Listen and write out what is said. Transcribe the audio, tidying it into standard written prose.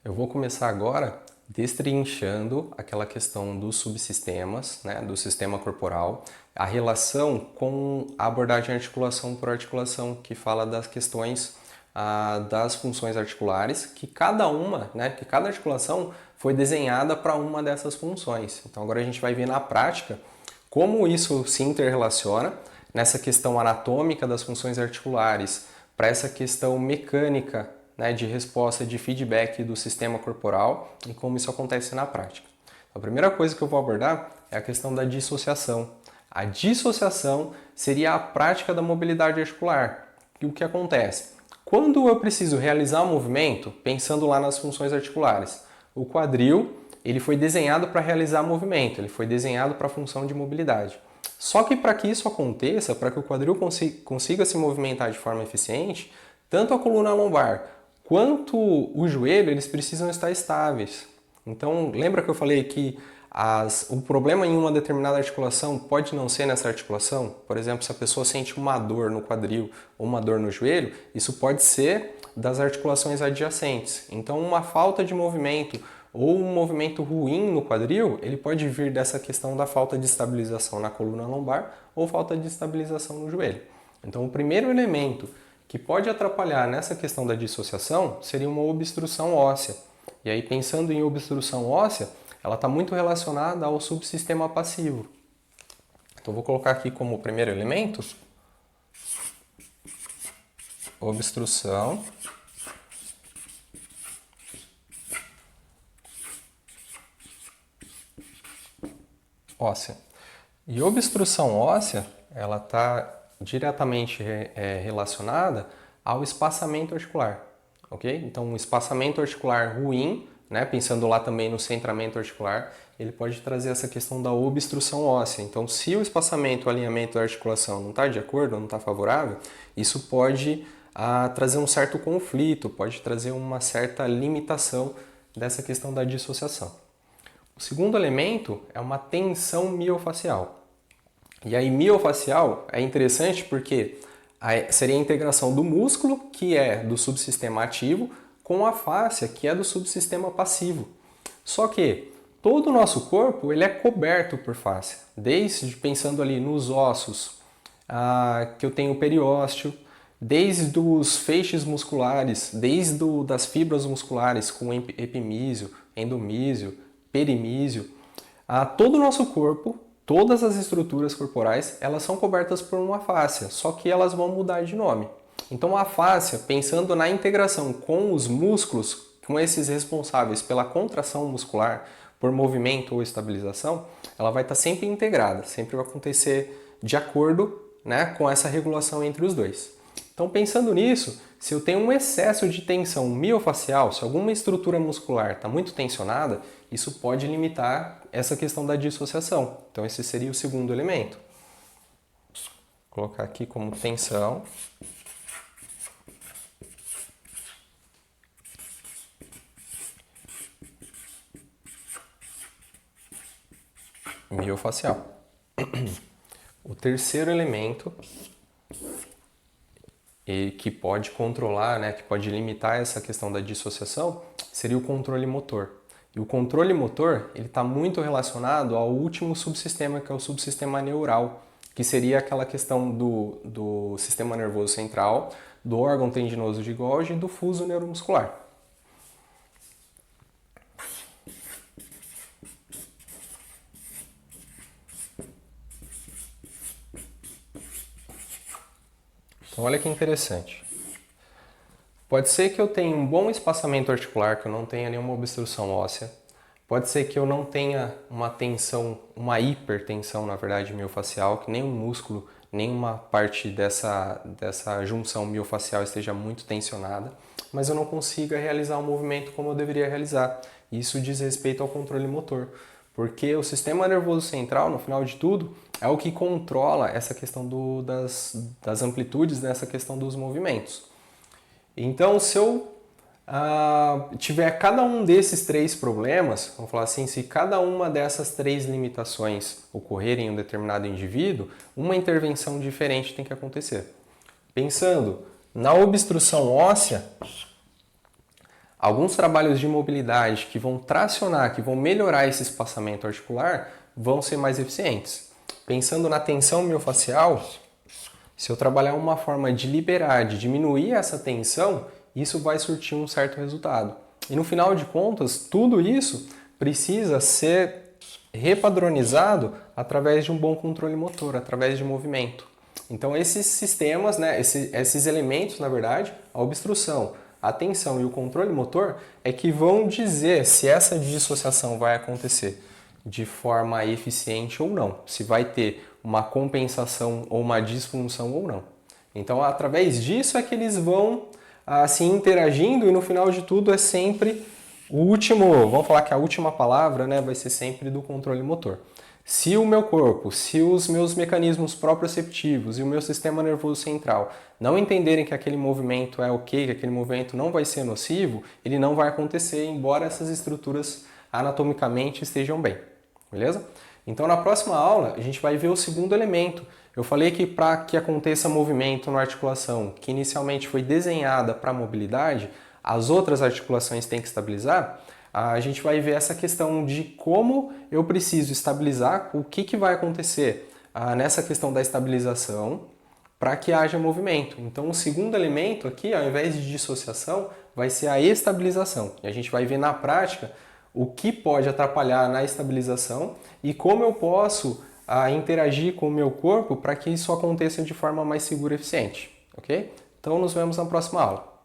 Eu vou começar agora destrinchando aquela questão dos subsistemas, né, do sistema corporal, a relação com a abordagem articulação por articulação, que fala das questões das funções articulares, que cada uma, né, que cada articulação foi desenhada para uma dessas funções. Então agora a gente vai ver na prática como isso se interrelaciona nessa questão anatômica das funções articulares, para essa questão mecânica, né, de resposta de feedback do sistema corporal e como isso acontece na prática. A primeira coisa que eu vou abordar é a questão da dissociação. A dissociação seria a prática da mobilidade articular. E o que acontece? Quando eu preciso realizar um movimento, pensando lá nas funções articulares, o quadril ele foi desenhado para realizar movimento, ele foi desenhado para a função de mobilidade. Só que para que isso aconteça, para que o quadril consiga se movimentar de forma eficiente, tanto a coluna lombar quanto o joelho, eles precisam estar estáveis. Então, lembra que eu falei que o problema em uma determinada articulação pode não ser nessa articulação? Por exemplo, se a pessoa sente uma dor no quadril ou uma dor no joelho, isso pode ser das articulações adjacentes. Então, uma falta de movimento ou um movimento ruim no quadril, ele pode vir dessa questão da falta de estabilização na coluna lombar ou falta de estabilização no joelho. Então, o primeiro elemento que pode atrapalhar nessa questão da dissociação seria uma obstrução óssea. E aí, pensando em obstrução óssea, ela está muito relacionada ao subsistema passivo. Então, vou colocar aqui como primeiro elemento obstrução óssea. E obstrução óssea, ela está diretamente relacionada ao espaçamento articular, ok? Então, um espaçamento articular ruim, né, pensando lá também no centramento articular, ele pode trazer essa questão da obstrução óssea. Então, se o espaçamento, o alinhamento da articulação não está de acordo, não está favorável, isso pode trazer um certo conflito, pode trazer uma certa limitação dessa questão da dissociação. O segundo elemento é uma tensão miofacial. E aí, miofacial é interessante porque seria a integração do músculo, que é do subsistema ativo, com a fáscia, que é do subsistema passivo. Só que todo o nosso corpo ele é coberto por fáscia, desde pensando ali nos ossos, que eu tenho o periósteo, desde os feixes musculares, desde das fibras musculares com epimísio, endomísio, perimísio, todo o nosso corpo. Todas as estruturas corporais, elas são cobertas por uma fáscia, só que elas vão mudar de nome. Então a fáscia, pensando na integração com os músculos, com esses responsáveis pela contração muscular, por movimento ou estabilização, ela vai estar sempre integrada, sempre vai acontecer de acordo, né, com essa regulação entre os dois. Então pensando nisso, se eu tenho um excesso de tensão miofacial, se alguma estrutura muscular está muito tensionada, isso pode limitar essa questão da dissociação. Então esse seria o segundo elemento. Vou colocar aqui como tensão miofacial. O terceiro elemento e que pode controlar, né, que pode limitar essa questão da dissociação, seria o controle motor. E o controle motor ele está muito relacionado ao último subsistema, que é o subsistema neural, que seria aquela questão do sistema nervoso central, do órgão tendinoso de Golgi e do fuso neuromuscular. Então, olha que interessante. Pode ser que eu tenha um bom espaçamento articular, que eu não tenha nenhuma obstrução óssea. Pode ser que eu não tenha uma tensão, uma hipertensão, na verdade, miofacial, que nenhum músculo, nenhuma parte dessa junção miofacial esteja muito tensionada, mas eu não consiga realizar o movimento como eu deveria realizar. Isso diz respeito ao controle motor, porque o sistema nervoso central, no final de tudo, é o que controla essa questão das amplitudes, nessa questão dos movimentos. Então, se eu tiver cada um desses três problemas, vamos falar assim, se cada uma dessas três limitações ocorrerem em um determinado indivíduo, uma intervenção diferente tem que acontecer. Pensando na obstrução óssea, Alguns trabalhos de mobilidade que vão tracionar, que vão melhorar esse espaçamento articular, vão ser mais eficientes. Pensando na tensão miofascial, se eu trabalhar uma forma de liberar, de diminuir essa tensão, isso vai surtir um certo resultado. E no final de contas, tudo isso precisa ser repadronizado através de um bom controle motor, através de movimento. Então esses sistemas, né, esses elementos, na verdade, a obstrução, a tensão e o controle motor é que vão dizer se essa dissociação vai acontecer de forma eficiente ou não, se vai ter uma compensação ou uma disfunção ou não. Então, através disso é que eles vão assim interagindo e no final de tudo é sempre o último, vamos falar que a última palavra, né, vai ser sempre do controle motor. Se o meu corpo, se os meus mecanismos proprioceptivos e o meu sistema nervoso central não entenderem que aquele movimento é ok, que aquele movimento não vai ser nocivo, ele não vai acontecer, embora essas estruturas anatomicamente estejam bem. Beleza? Então na próxima aula a gente vai ver o segundo elemento. Eu falei que para que aconteça movimento na articulação que inicialmente foi desenhada para mobilidade, as outras articulações têm que estabilizar. A gente vai ver essa questão de como eu preciso estabilizar, o que vai acontecer nessa questão da estabilização para que haja movimento. Então o segundo elemento aqui, ao invés de dissociação, vai ser a estabilização. E a gente vai ver na prática o que pode atrapalhar na estabilização e como eu posso interagir com o meu corpo para que isso aconteça de forma mais segura e eficiente, ok? Então nos vemos na próxima aula.